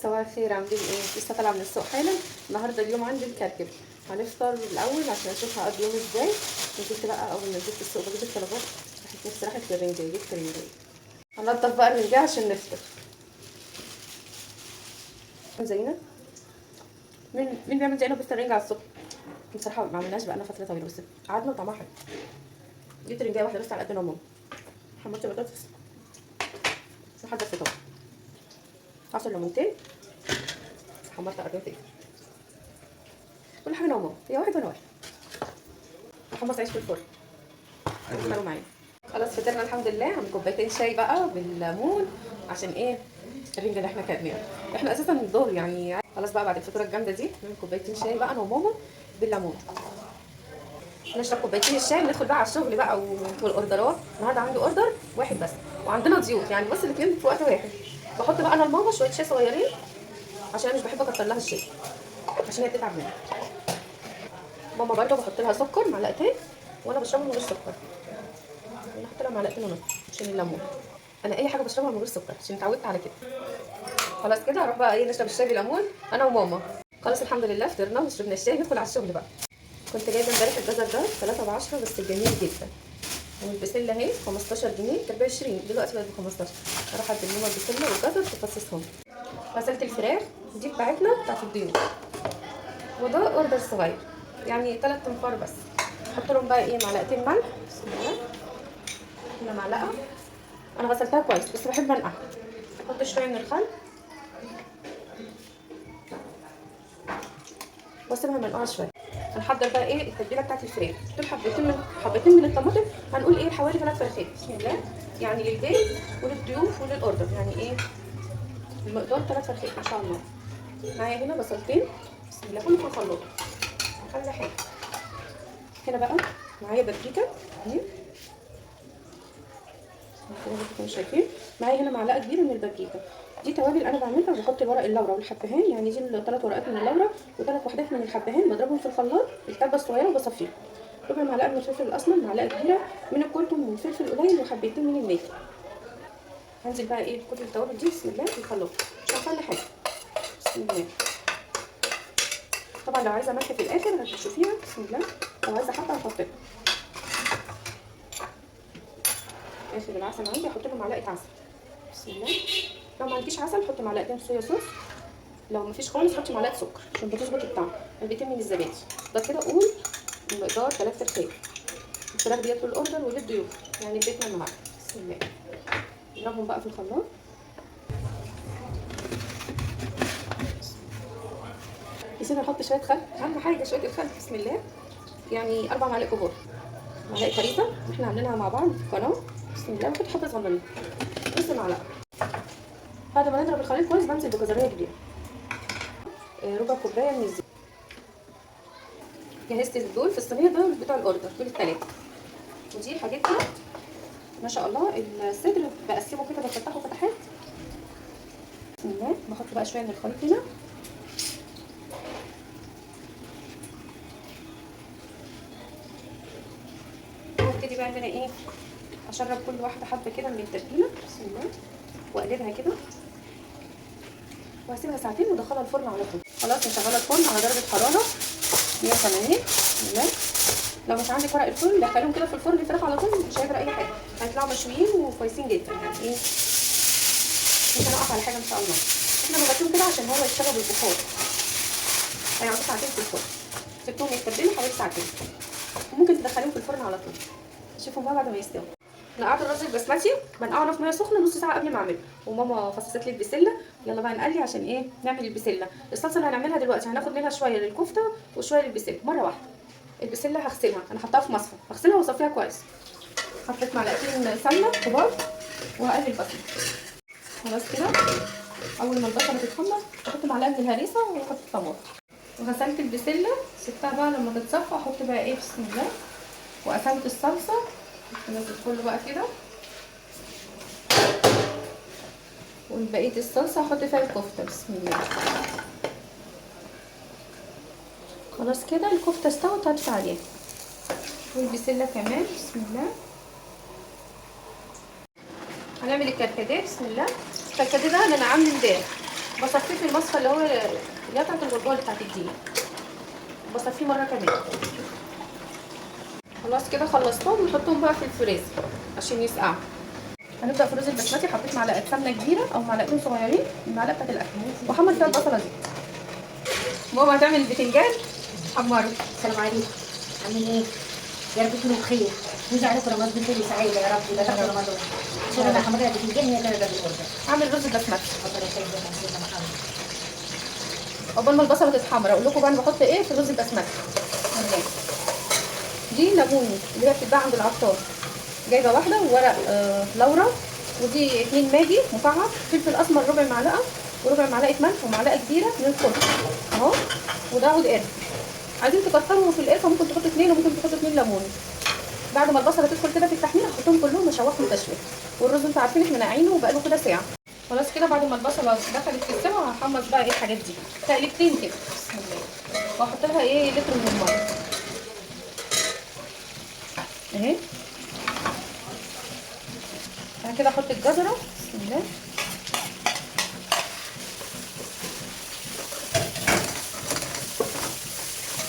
صباح الخير، عاملين ايه؟ لسه طالعه من السوق حالا. النهارده اليوم عندي مكركب. هنفطر الاول عشان اشوف هقضي يوم ازاي. نزلت بقى اول ما نزلت السوق بجيب الطلبات. راحت نفسي راحت للرنجة، جبت رنجة. هنضف بقى الرنجة عشان نفطر. زينة. مين بيعمل زينة بس الرنجة على الصبح؟ بصراحة ما عملناش بقالنا فترة طويلة، بس قعدنا وطعمها حلو. جبت رنجة واحدة بس على قد ماما. حمرت بطاطس لحد الفطار. عصر ليمونتين. حمرت قرنتين. كل حاجة نومه، هي واحد وانا واحد. وحمص عيش في الفرن. اشتغلوا معايا. خلاص فطرنا الحمد لله. عم كوبايتين شاي بقى بالليمون. عشان ايه؟ الرنجة اللي احنا كلناها. احنا اساسا الظهر يعني خلاص بقى بعد الفطوره الجامده دي نعمل كوبايتين شاي بقى انا وماما بالليمون. نشرب كوبايتين الشاي وندخل بقى على الشغل بقى والاوردرات. النهارده عندي اوردر واحد بس وعندنا ضيوف، يعني بص الاثنين في وقت واحد. بحط بقى انا لماما شويه شاي صغيرين عشان انا مش بحب اكتر لها الشاي عشان هي بتتعب منه. ماما برضه بحط لها سكر معلقتين وانا بشربها من غير سكر. انا هحط لها معلقتين ونص عشان الليمون. انا اي حاجه بشربها من غير سكر عشان اتعودت على كده. خلاص كده هروح بقى ايه نشرب الشاي بالليمون انا وماما. خلاص الحمد لله فطرنا وشربنا الشاي ندخل على الشغل بقى. كنت جايبه امبارح الجزر ده 3 ب 10 بس جميل جدا. والبسله اهي 15 جنيه كانت ب 20 دلوقتي بقت ب 15. هروح ادي لماما البسله والجزر تفصصهم. غسلت الفراخ دي بتاعتنا بتاعت الضيوف. وده اوردر صغير يعني 3 تنفار بس. احط لهم بقى ايه معلقتين ملح. بسم الله. هنا معلقه. انا غسلتها كويس بس بحب انقعها. احط شويه من الخل واسيبها منقوعه شويه. هنحضر بقى ايه التتبيله بتاعت الفراخ. دول حبتين من الطماطم. هنقول ايه حوالي 3 فرخات بسم الله. يعني للبيت وللضيوف وللاوردر يعني ايه المقدار 3 فرخات ما شاء الله. معايا هنا بصلتين بسم الله كله في الخلاط. خلي حاجه. هنا بقى معايا بابريكا اهي. مش شايفين؟ معايا هنا معلقه كبيره من البابريكا. دي توابل انا بعملها وبحط الورق اللورا والحبهان، يعني دي 3 ورقات من اللورا و3 وحدات من الحبهان بضربهم في الخلاط الكبه الصغيره وبصفيهم. ربع معلقه من الفلفل الاسمر، معلقه كبيره من الكركم والفلفل القليل وحبيتين من الملح. هنزل بقى ايه كل التوابل دي بسم الله في الخلاط مش هنخلي حاجه. بسم الله. طبعا لو عايزه ملح في الاخر هتشوفيها بسم الله. لو عايزه حبه هحط لها. اخر العسل عندي هحط له معلقه عسل بسم الله. لو ما عندكيش عسل حطي معلقتين صويا صوص. لو مفيش خالص حطي معلقه سكر عشان بتظبط الطعم. علبتين من الزبادي. ده كده قول المقدار 3 فرخات. الفراخ ديت للاوردر وللضيوف يعني بيتنا النهارده بسم الله. نضربهم بقى في الخلاط. نسيت احط شويه خل، اهم حاجه شويه الخل بسم الله. يعني 4 معالق كبار. معلقه فريسه احنا عاملينها مع بعض في القناه بسم الله. وكنت حبه صغننين نص معلقه. بعد ما نضرب الخليط كويس بنزل بجزريه كبيره. ربع كوبايه من الزيت. جهزت دول في الصينيه دول بتوع الاوردر دول الثلاثه. ودي حاجات كده ما شاء الله. الصدر بقسمه كده بفتحه فتحات بسم الله. بحط بقى شويه من الخليط هنا. وابتدي بقى ان انا ايه اشرب كل واحده حبه كده من التتبيله بسم الله واقلبها كده وهسيبها ساعتين وادخلها الفرن على طول. خلاص مشغله الفرن على درجه حراره 180 بسم الله. لو مش عندك ورق الفرن دخليهم كده في الفرن الفراخ على طول مش هيجرى اي حاجه. هيطلعوا مشويين وكويسين جدا يعني ايه مش هنقف على حاجه ان شاء الله. احنا بنغطيهم كده عشان هو يشتغل بالبخار. هيقعدوا ساعتين في الفرن. سبتهم يتبلوا حوالي ساعتين وممكن تدخليهم في الفرن على طول. شوفهم بقى بعد ما يستووا. نقعت الرز البسمتي بنقعه في ميه سخنه نص ساعه قبل ما اعمله. وماما فصصت لي البسله. يلا بقى نقلي عشان ايه نعمل البسله. الصلصه اللي هنعملها دلوقتي هناخد منها شويه للكفته وشويه للبسله مره واحده. البسله هغسلها انا حطاها في مصفى هغسلها واصفيها كويس. حطيت معلقتين سمنه كبار وهقلي البصل. خلاص كده اول ما البصله تتحمر احط معلقه من الهريسه واحط الطماطم. وغسلت البسله سبتها بقى لما تتصفى احط بقى ايه بسم الله. وقسمت الصلصه نزلت كله بقى كده. وبقيه الصلصه هحط فيها الكفته بسم الله. خلاص كده الكفته استوت هطفي عليها. والبسله كمان بسم الله. هنعمل الكركديه بسم الله. الكركديه ده انا عامله امبارح بصفيه في المصفى اللي هي بتاعت الغربال بتاعت الدقيق، بصفيه مره كمان. خلاص كده خلصتهم، نحطهم بقى في الفريزر عشان يسقعوا. هنبدا في الرز البسمتي. حطيت معلقه سمنه كبيره او معلقتين صغيرين، المعلقه بتاعت الاكل، واحمر فيها البصله دي. ماما هتعمل البتنجان حمره. السلام عليكم، عاملين ايه؟ يا رب تكونوا بخير، ويجي عليكم رمضان كله سعيده يا رب، ولا تاخدوا رمضان. شوفوا انا حمريه بتنجان هي كانت بالاوردر. اعمل رز بسمتي. ربنا يخليك يا سيدنا محمد. عقبال ما البصله تتحمر اقول لكم بقى انا بحط ايه في الرز البسمتي. دي ليموني اللي هي بتتباع عند العطار، جايبه واحده، وورق لورا، ودي 2 ماجي مكعب، فلفل اسمر ربع معلقه، وربع معلقه ملح، ومعلقه كبيره من الكركم اهو، وده عود قرفه. عايزين تكتروا في القرفه ممكن تحطوا 2 وممكن تحطوا 2 ليمون. بعد ما البصله تدخل كده في التحمير هحطهم كلهم اشوحهم تشويح. والرز انتوا عارفين احنا ناقعينه وبقاله كده ساعه. خلاص كده بعد ما البصله دخلت في السوا هحمص بقى ايه الحاجات دي تقليبتين كده بسم الله، واحط لها ايه لتر من الميه اهي. بعد كده احط الجزره بسم الله،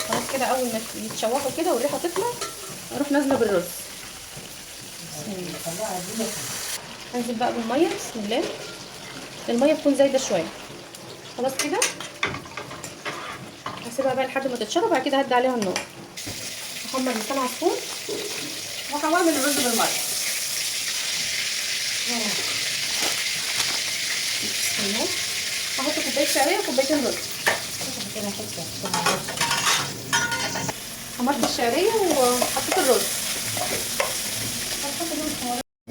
خلاص كده اول ما يتشوحوا كده والريحه تطلع اروح نازله بالرز بسم الله. هنزل بقى بالميه بسم الله، الميه تكون زايده شويه. خلاص كده هسيبها بقى لحد ما تتشرب، بعد كده هدي عليها النار. هحمر لسان عصفور وهعمل الرز بالميه بسم الله. هحط كوبايه شعريه وكوبايتين رز. حمرت الشعريه وحطيت الرز،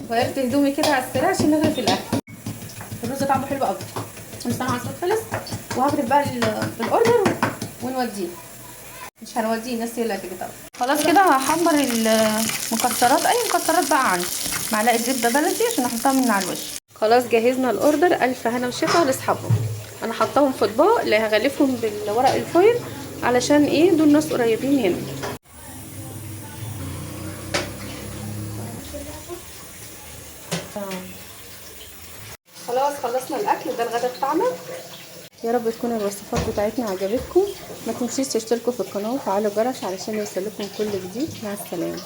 غيرت هدومي كده على السريع عشان نغرف الاكل. الرز طعمه حلو قوي، لسان عصفور خلص، وهغرف بقى بالاوردر ونوديه. مش هنوديه، الناس هي اللي هتيجي طبعا. خلاص كده هحمر المكسرات، اي مكسرات بقى عندي، معلقه زبده بلدي عشان احطها من على الوش. خلاص جهزنا الاوردر، الف هنا وشفا لاصحابهم. انا حطاهم في اطباق اللي هغلفهم بالورق الفويل علشان ايه دول ناس قريبين هنا. خلاص خلصنا الاكل، ده الغدا بتاعنا. يا رب تكون الوصفات بتاعتنا عجبتكم، ما تنسوش تشتركوا في القناه وفعلوا الجرس علشان يوصلكم كل جديد. مع السلامه.